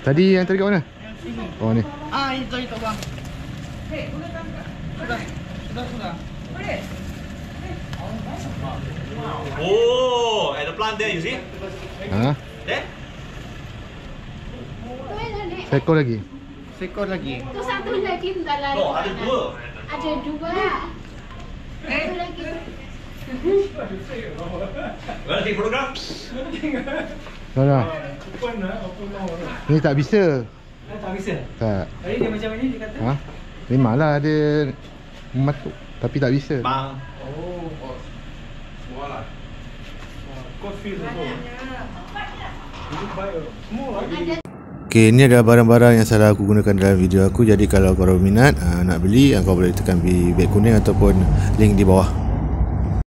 Tadi yang tadi kat mana? Oh ni. Ini tadi tak bang. Sudah. Boleh. Oh, at the plant there, you see? Ha? There? Seekor lagi. Seekor lagi. Tu satu lagi dalam. No, ada dua. Ada dua. Satu lagi. Mana take photograph? Mana? Ni tak bisa. Tak bisa. Tak. Tadi dia macam ni dia kata. Ha? Memanglah dia mematuk tapi tak bisa. Bang. Oh. Semua lah. Coffee tu. Okay, ini adalah barang-barang yang salah aku gunakan dalam video aku. Jadi kalau korang minat nak beli, kau boleh tekan beg kuning ataupun link di bawah.